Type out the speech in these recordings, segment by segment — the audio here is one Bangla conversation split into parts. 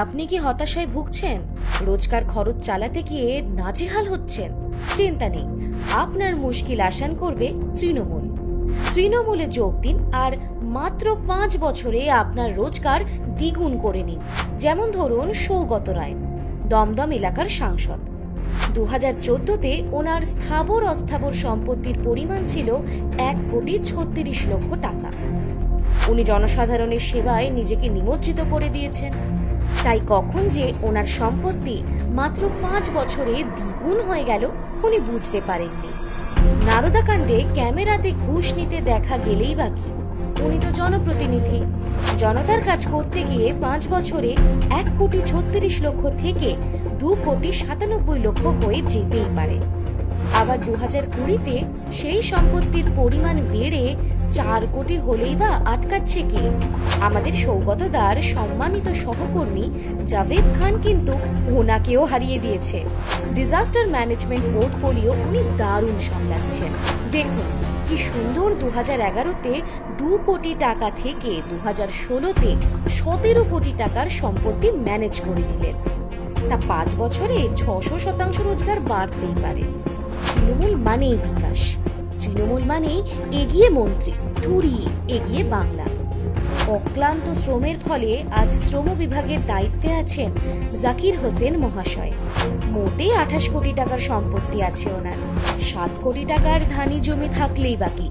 আপনি কি হতাশায় ভুগছেন? রোজকার খরচ চালাতে গিয়ে নাজেহাল হচ্ছেন? চিন্তা নেই, আপনার মুশকিল আসান করবে তৃণমূল। তৃণমূলে যোগ দিন আর মাত্র 5 বছরে আপনার রোজগার দ্বিগুণ করে নিন। যেমন ধরুন সৌগত রায়, দমদম এলাকার সাংসদ। 2014-তে ওনার স্থাবর অস্থাবর সম্পত্তির পরিমাণ ছিল 1,36,00,000 টাকা। উনি জনসাধারণের সেবায় নিজেকে নিমজ্জিত করে দিয়েছেন। তাই কখন যে ওনার সম্পত্তি মাত্র 5 বছরে দ্বিগুণ হয়ে গেল উনি বুঝতে পারেননি। নারদাকাণ্ডে ক্যামেরাতে ঘুষ নিতে দেখা গেলেই বাকি, উনি তো জনপ্রতিনিধি। জনতার কাজ করতে গিয়ে 5 বছরে 1,36,00,000 থেকে 2,97,00,000 হয়ে যেতেই পারে। আবার 2020-তে সেই সম্পত্তির পরিমাণ বেড়ে 4 কোটি হলেই বা আটকাচ্ছে কে? আমাদের সৌগতদার সম্মানিত সহকর্মী জাভেদ খান কিন্তু ওনাকেও হারিয়ে দিয়েছে। ডিজাস্টার ম্যানেজমেন্ট পোর্টফোলিও উনি দারুণ সামলাচ্ছেন। দেখুন কি সুন্দর 2011-তে 2 কোটি টাকা থেকে 2016-তে 17 কোটি টাকার সম্পত্তি ম্যানেজ করে নিলেন। তা 5 বছরে 600% রোজগার বাড়তেই পারে। তৃণমূল মানেই বিকাশ, তৃণমূল মানেই এগিয়ে মন্ত্রী, থুড়ি এগিয়ে বাংলা। অক্লান্ত শ্রমের ফলে আজ শ্রম বিভাগের দায়িত্বে আছেন জাকির হোসেন মহাশয়। মোটে 28 কোটি টাকার সম্পত্তি আছে ওনার। 7 কোটি টাকার ধানি জমি থাকলেই বাকি।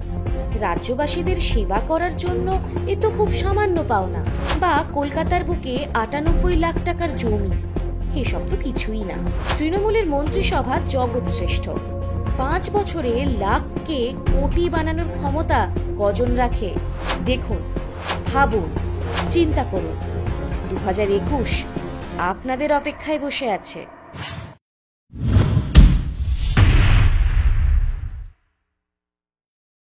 রাজ্যবাসীদের সেবা করার জন্য এ তো খুব সামান্য পাওনা। বা কলকাতার বুকে 98 লাখ টাকার জমি, এসব তো কিছুই না। তৃণমূলের মন্ত্রিসভা জগৎ শ্রেষ্ঠ। 5 বছরে লাখকে কোটি বানানোর ক্ষমতা কজন রাখে? দেখুন, ভাবুন, চিন্তা করুন। 2021 আপনাদের অপেক্ষায় বসে আছে।